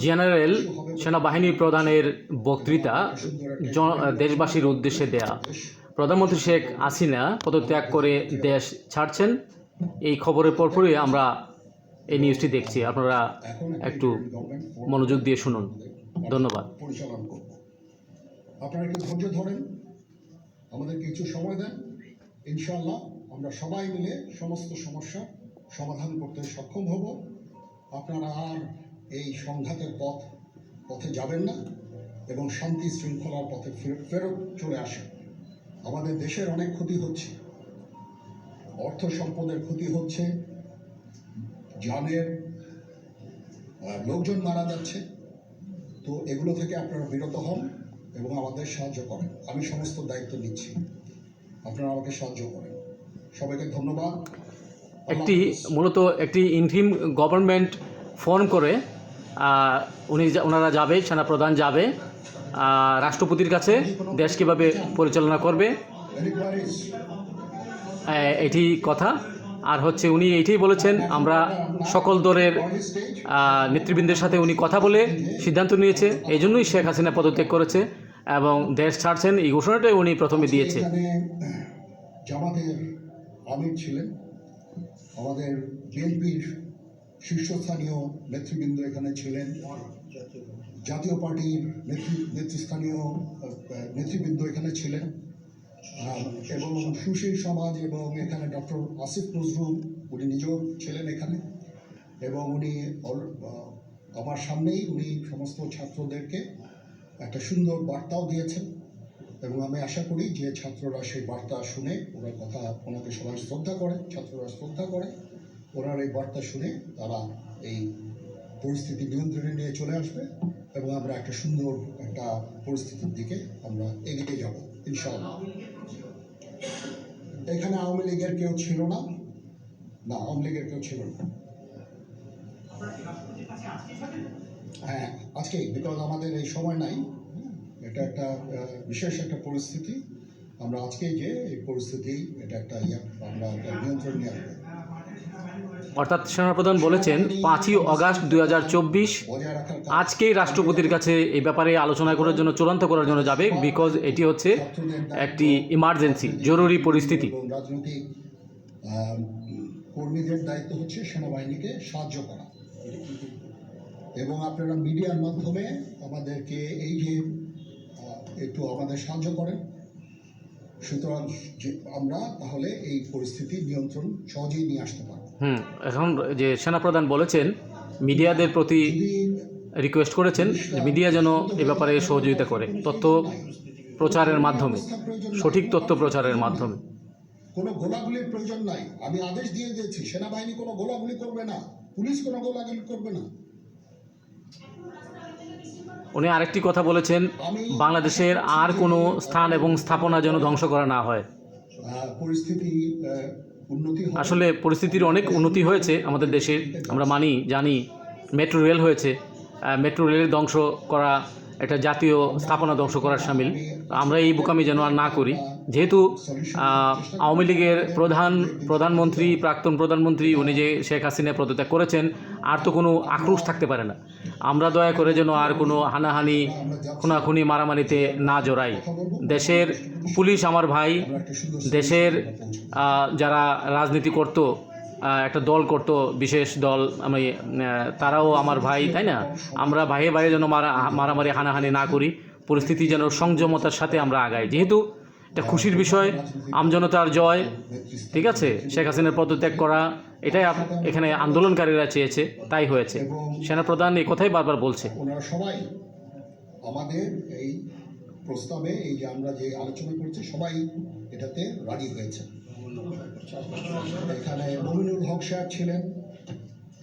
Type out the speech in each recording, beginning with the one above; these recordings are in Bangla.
জেনারেল সেনাবাহিনী প্রধানের বক্তৃতা দেশবাসীর উদ্দেশ্যে দেয়া। প্রধানমন্ত্রী শেখ হাসিনা পদত্যাগ করে দেশ ছাড়ছেন, এই খবরের পরপরই আমরা এই নিউজটি দেখছি। আপনারা একটু মনোযোগ দিয়ে শুনুন। ধন্যবাদ। পরিচালনা করব। আপনারা একটু ধৈর্য ধরেন, আমাদের কিছু সময় দেন, ইনশাআল্লাহ আমরা সবাই মিলে সমস্ত সমস্যা সমাধান করতে সক্ষম হব। আপনারা আর এই সংঘাতের পথে যাবেন না এবং শান্তি শৃঙ্খলার পথে ফেরত চলে আসেন। আমাদের দেশের অনেক ক্ষতি হচ্ছে, অর্থ সম্পদের ক্ষতি হচ্ছে, জানের লোকজন মারা যাচ্ছে। তো এগুলো থেকে আপনারা বিরত হন এবং আমাদের সাহায্য করেন। আমি সমস্ত দায়িত্ব নিচ্ছি, আপনারা আমাকে সাহায্য করেন। সবাইকে ধন্যবাদ। মূলত একটি ইন্টিম গভর্নমেন্ট ফর্ম করে ওনারা যাবে, সেনাপ্রধান যাবে রাষ্ট্রপতির কাছে দেশ কীভাবে পরিচালনা করবে, এটি কথা। আর হচ্ছে উনি এইটাই বলেছেন, আমরা সকল দলের নেতৃবৃন্দের সাথে উনি কথা বলে সিদ্ধান্ত নিয়েছে, এই জন্যই শেখ হাসিনা পদত্যাগ করেছে এবং দেশ ছাড়ছেন, এই ঘোষণাটাই উনি প্রথমে দিয়েছে। জামাতের আমির ছিলেন, আমাদের বিএনপির শীর্ষস্থানীয় নেতৃবৃন্দ এখানে ছিলেন, জাতীয় পার্টির নেতৃস্থানীয় নেতৃবৃন্দ এখানে ছিলেন, এবং সুশীল সমাজ এবং এখানে ডক্টর আসিফ নজরুল উনি নিজেও ছিলেন এখানে। এবং উনি আমার সামনেই উনি সমস্ত ছাত্রদেরকে একটা সুন্দর বার্তাও দিয়েছেন এবং আমি আশা করি যে ছাত্ররা সেই বার্তা শুনে ওনাকে সবাই শ্রদ্ধা করে, ছাত্ররা শ্রদ্ধা করে, ওনার এই বার্তা শুনে তারা এই পরিস্থিতি নিয়ন্ত্রণে নিয়ে চলে আসবে এবং আমরা একটা সুন্দর একটা পরিস্থিতির দিকে আমরা এগিয়ে যাব ইনশাআল্লাহ। এখানে আওয়ামী লীগের কেউ ছিল না, আওয়ামী লীগের কেউ ছিল না। হ্যাঁ, আজকেই, বিকজ আমাদের এই সময় নাই, এটা একটা বিশেষ একটা পরিস্থিতি। আমরা আজকেই যে এই পরিস্থিতি এটা একটা আমরা নিয়ন্ত্রণ নিয়ে আসবো। অর্থাৎ সেনাপ্রধান বলেছেন 5ই আগস্ট 2024 আজকেই রাষ্ট্রপতির কাছে এই ব্যাপারে আলোচনা করার জন্য, চূড়ান্ত করার জন্য যাবে, বিকজ এটি হচ্ছে একটি ইমার্জেন্সি, জরুরি পরিস্থিতি। রাজনৈতিক কর্মীদের দায়িত্ব হচ্ছে সেনাবাহিনীকে সাহায্য করা এবং আপনারা মিডিয়ার মাধ্যমে আমাদেরকে এই যে একটু আমাদের সাহায্য করেন, সুতরাং আমরা তাহলে এই পরিস্থিতি নিয়ন্ত্রণ সহজেই নিয়ে আসতে পারব। এখন যে সেনাপ্রধান বলেছেন, মিডিয়াদের প্রতি রিকোয়েস্ট করেছেন মিডিয়া যেন এ ব্যাপারে সহযোগিতা করে, তথ্য প্রচারের মাধ্যমে, সঠিক তথ্য প্রচারের মাধ্যমে। কোনো গোলাগুলির প্রয়োজন নাই, আমি আদেশ দিয়ে দিয়েছি, সেনাবাহিনী কোনো গোলাগুলি করবে না, পুলিশ কোনো গোলাগুলি করবে না। উনি আরেকটি কথা বলেছেন, বাংলাদেশের আর কোনো স্থান এবং স্থাপনা যেন ধ্বংস করা না হয়। আসলে পরিস্থিতির অনেক উন্নতি হয়েছে আমাদের দেশের, আমরা জানি মেট্রো রেল হয়েছে, মেট্রো রেলের ধ্বংস করা একটা জাতীয় স্থাপনা ধ্বংস করার সামিল। আমরা এই বোকামি যেন আর না করি, যেহেতু আওয়ামী লীগের প্রধানমন্ত্রী, প্রাক্তন প্রধানমন্ত্রী উনি যে শেখ হাসিনা পদত্যাগ করেছেন, আর তো কোনো আক্রোশ থাকতে পারে না। আমরা দয়া করে যেন আর কোনো হানাহানি, খুনাখুনি, মারামারিতে না জড়াই। দেশের পুলিশ আমার ভাই, দেশের যারা রাজনীতি করতো, একটা দল করতো, বিশেষ দল, আমি তারাও আমার ভাই, তাই না? আমরা ভাইয়ে ভাইয়ে যেন মারামারি হানাহানি না করি, পরিস্থিতি যেন সংযমতার সাথে আমরা আগাই। যেহেতু এটা খুশির বিষয়, আমজনতার জয়, ঠিক আছে, শেখ হাসিনার পদত্যাগ করা, এটাই এখানে আন্দোলনকারীরা চেয়েছে, তাই হয়েছে। সেনাপ্রধান এই কথাই বারবার বলছে। ওনারা সবাই আমাদের এই প্রস্তাবে, এই যে আমরা যে আলোচনা করছি, সবাই এটাতে রাজি হয়েছে। এখানে মমিনুল হক সাহেব ছিলেন,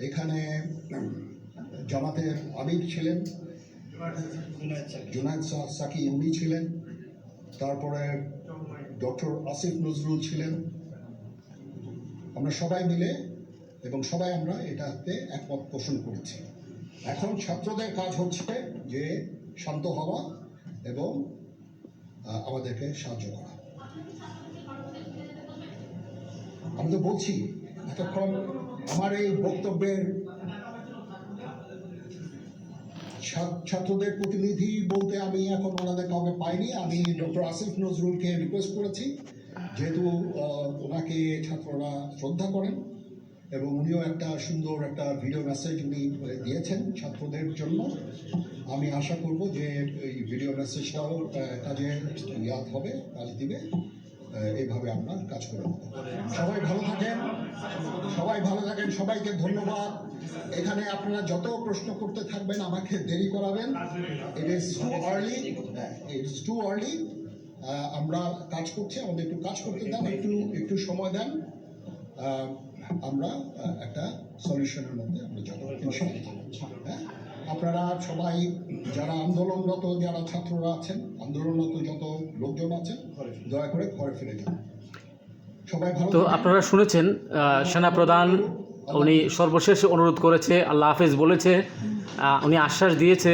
এখানে জামাতের আমির ছিলেন, জুনায়েদ সাকি উনি ছিলেন, তারপরে ডক্টর আসিফ নজরুল ছিলেন। আমরা সবাই মিলে এবং সবাই আমরা এটাতে একমত পোষণ করেছি। এখন ছাত্রদের কাজ হচ্ছে যে শান্ত হওয়া এবং আমাদেরকে সাহায্য করা। আমি তো বলছি এতক্ষণ আমার এই বক্তব্যের ছাত্রদের প্রতিনিধি বলতে আমি এখন ওনাদের কাউকে পাইনি। আমি ডক্টর আসিফ নজরুলকে রিকোয়েস্ট করেছি, যেহেতু ওনাকে ছাত্ররা শ্রদ্ধা করেন এবং উনিও একটা সুন্দর একটা ভিডিও মেসেজ উনি দিয়েছেন ছাত্রদের জন্য। আমি আশা করব যে এই ভিডিও মেসেজটাও কাজে ইয়াদ হবে, কাজ দিবে। এইভাবে আমরা কাজ করে দেবো। সবাই ভালো থাকেন, সবাইকে ধন্যবাদ। এখানে আপনারা যত প্রশ্ন করতে থাকবেন আমাকে দেরি করাবেন। It's too early. আমরা কাজ করছি, আমাদের একটু কাজ করতে দেন, একটু সময় দেন। আমরা একটা সলিউশনের মধ্যে আমরা যাব ইনশাআল্লাহ। হ্যাঁ, আপনারা সবাই যারা আন্দোলনরত, যারা ছাত্ররা আছেন, আন্দোলনরত যত লোকজন আছেন, দয়া করে ঘরে ফিরে যান। সবাই ভালো। তো আপনারা শুনেছেন সেনাপ্রধান উনি সর্বশেষ অনুরোধ করেছে, আল্লাহ হাফেজ বলেছে, উনি আশ্বাস দিয়েছে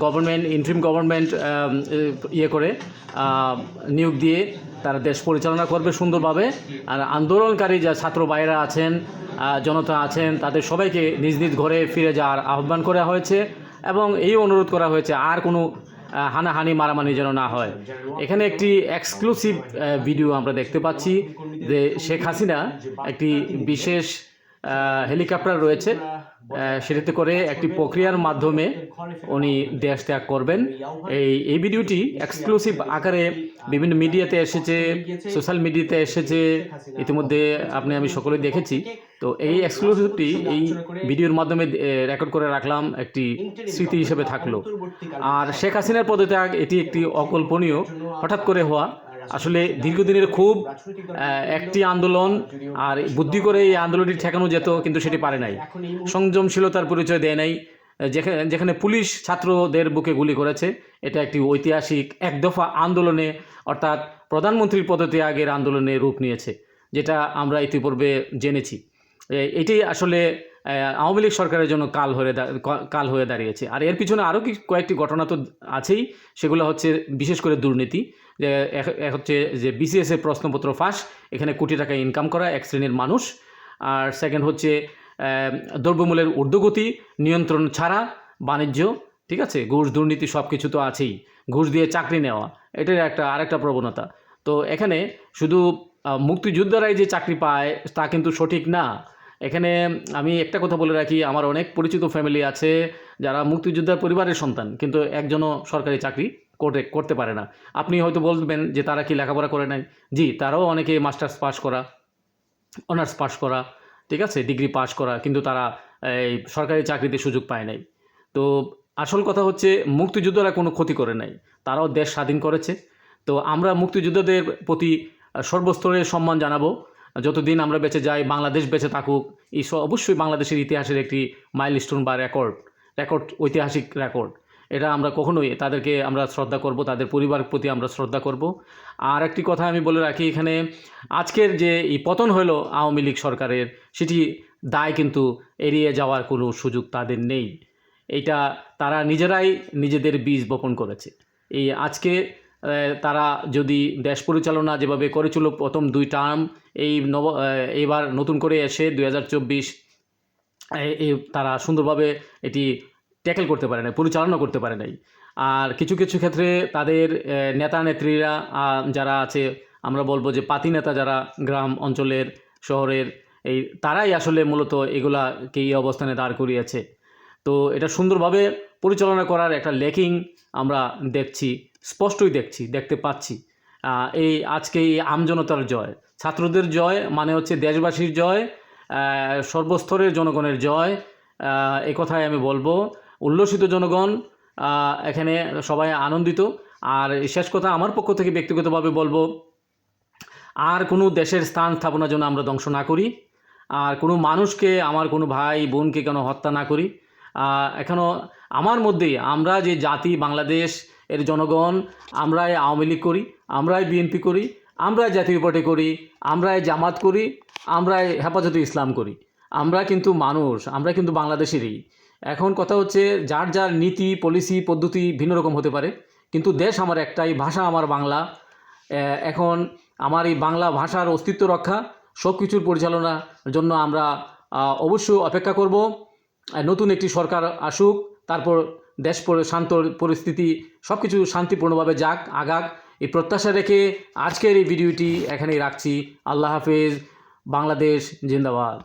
গভর্নমেন্ট, ইন্টারিম গভর্নমেন্ট করে নিয়োগ দিয়ে তারা দেশ পরিচালনা করবে সুন্দরভাবে। আর আন্দোলনকারী যা ছাত্র ভাইরা আছেন, জনতা আছেন, তাদের সবাইকে নিজ নিজ ঘরে ফিরে যাওয়ার আহ্বান করা হয়েছে এবং এই অনুরোধ করা হয়েছে আর কোনো হানাহানি মারামারি যেন না হয়। এখানে একটি এক্সক্লুসিভ ভিডিও আমরা দেখতে পাচ্ছি যে শেখ হাসিনা একটি বিশেষ হেলিকপ্টার রয়েছে, সেটাতে করে একটি প্রক্রিয়ার মাধ্যমে উনি দেশ ত্যাগ করবেন। এই ভিডিওটি এক্সক্লুসিভ আকারে বিভিন্ন মিডিয়াতে এসেছে, সোশ্যাল মিডিয়াতে এসেছে, ইতিমধ্যে আমি সকলে দেখেছি। তো এই এক্সক্লুসিভটি এই ভিডিওর মাধ্যমে রেকর্ড করে রাখলাম, একটি স্মৃতি হিসেবে থাকলো। আর শেখ হাসিনার পদত্যাগ এটি একটি অকল্পনীয়, হঠাৎ করে হওয়া। আসলে দীর্ঘদিনের খুব একটি আন্দোলন, আর বুদ্ধি করে এই আন্দোলনটি ঠেকানো যেত, কিন্তু সেটি পারে নাই। সংযমশীলতার পরিচয় দেয় নাই। যেখানে পুলিশ ছাত্রদের বুকে গুলি করেছে, এটা একটি ঐতিহাসিক এক দফা আন্দোলনে, অর্থাৎ প্রধানমন্ত্রীর পদত্যাগের আন্দোলনে রূপ নিয়েছে, যেটা আমরা ইতিপূর্বে জেনেছি। এটি আসলে আওয়ামী লীগ সরকারের জন্য কাল হয়ে দাঁড়িয়েছে। আর এর পিছনে আরও কয়েকটি ঘটনা তো আছেই। সেগুলো হচ্ছে বিশেষ করে দুর্নীতি, যে হচ্ছে যে বিসিএসের প্রশ্নপত্র ফাঁস, এখানে কোটি টাকা ইনকাম করা এক শ্রেণীর মানুষ। আর সেকেন্ড হচ্ছে দ্রব্যমূল্যের ঊর্ধ্বগতি নিয়ন্ত্রণ ছাড়া বাণিজ্য, ঠিক আছে, ঘুষ দুর্নীতি সব কিছু তো আছেই। ঘুষ দিয়ে চাকরি নেওয়া, এটার আরেকটা প্রবণতা। তো এখানে শুধু মুক্তিযোদ্ধারাই যে চাকরি পায় তা কিন্তু সঠিক না। এখানে আমি একটা কথা বলে রাখি, আমার অনেক পরিচিত ফ্যামিলি আছে যারা মুক্তিযোদ্ধার পরিবারের সন্তান, কিন্তু একজনও সরকারি চাকরি করতে পারে না। আপনি হয়তো বলবেন যে তারা কি লেখাপড়া করে নাই? জি, তারাও অনেকে মাস্টার্স পাস করা, অনার্স পাস করা, ঠিক আছে, ডিগ্রি পাস করা, কিন্তু তারা এই সরকারি চাকরিতে সুযোগ পায় নাই। তো আসল কথা হচ্ছে মুক্তিযোদ্ধারা কোনো ক্ষতি করে নাই, তারাও দেশ স্বাধীন করেছে। তো আমরা মুক্তিযোদ্ধাদের প্রতি সর্বস্তরের সম্মান জানাবো। যতদিন আমরা বেঁচে যাই, বাংলাদেশ বেঁচে থাকুক, এই অবশ্যই বাংলাদেশের ইতিহাসের একটি মাইলস্টোন বা রেকর্ড, ঐতিহাসিক রেকর্ড। এটা আমরা কখনোই তাদেরকে আমরা শ্রদ্ধা করব, তাদের পরিবারের প্রতি আমরা শ্রদ্ধা করব। আর একটি কথা আমি বলে রাখি, এখানে আজকের যে এই পতন হলো আওয়ামী লীগ সরকারের, সেটি দায় কিন্তু এড়িয়ে যাওয়ার কোনো সুযোগ তাদের নেই। এইটা তারা নিজেরাই নিজেদের বীজ বপন করেছে। এই আজকে তারা যদি দেশ পরিচালনা যেভাবে করেছিল প্রথম 2 টার্ম, এইবার নতুন করে এসে 2024 তারা সুন্দরভাবে এটি ট্যাকেল করতে পারে নাই, পরিচালনা করতে পারে নাই। আর কিছু কিছু ক্ষেত্রে তাদের নেতা নেত্রীরা যারা আছে, আমরা বলবো যে পাতি নেতা যারা গ্রাম অঞ্চলের, শহরের, তারাই আসলে মূলত এগুলাকে এই অবস্থানে দাঁড় করিয়েছে। তো এটা সুন্দরভাবে পরিচালনা করার একটা ল্যাকিং আমরা স্পষ্টই দেখতে পাচ্ছি। আজকে এই আমজনতার জয়, ছাত্রদের জয়, মানে হচ্ছে দেশবাসীর জয়, সর্বস্তরের জনগণের জয়। এই কথাই আমি বলবো, উল্লসিত জনগণ, এখানে সবাই আনন্দিত। আর শেষ কথা আমার পক্ষ থেকে ব্যক্তিগতভাবে বলবো, আর কোনো দেশের স্থান স্থাপনার জন্য আমরা ধ্বংস না করি, আর কোনো মানুষকে, আমার কোনো ভাই বোনকে কেন হত্যা না করি। এখনও আমার মধ্যেই আমরা যে জাতি, বাংলাদেশ এর জনগণ, আমরাই আওয়ামী লীগ করি, আমরাই বিএনপি করি, আমরাই জাতীয় পার্টি করি, আমরাই জামাত করি, আমরাই হেফাজতে ইসলাম করি। আমরা কিন্তু মানুষ, আমরা কিন্তু বাংলাদেশেরই। এখন কথা হচ্ছে যার যার নীতি, পলিসি, পদ্ধতি ভিন্ন রকম হতে পারে, কিন্তু দেশ আমার একটাই, ভাষা আমার বাংলা। এখন আমার এই বাংলা ভাষার অস্তিত্ব রক্ষা, সব কিছুর পরিচালনার জন্য আমরা অবশ্যই অপেক্ষা করব। নতুন একটি সরকার আসুক, তারপর দেশ শান্ত পরিস্থিতি সব কিছু শান্তিপূর্ণভাবে যাক আগাক, এই প্রত্যাশা রেখে আজকের এই ভিডিওটি এখানেই রাখছি। আল্লাহ হাফেজ। বাংলাদেশ জিন্দাবাদ।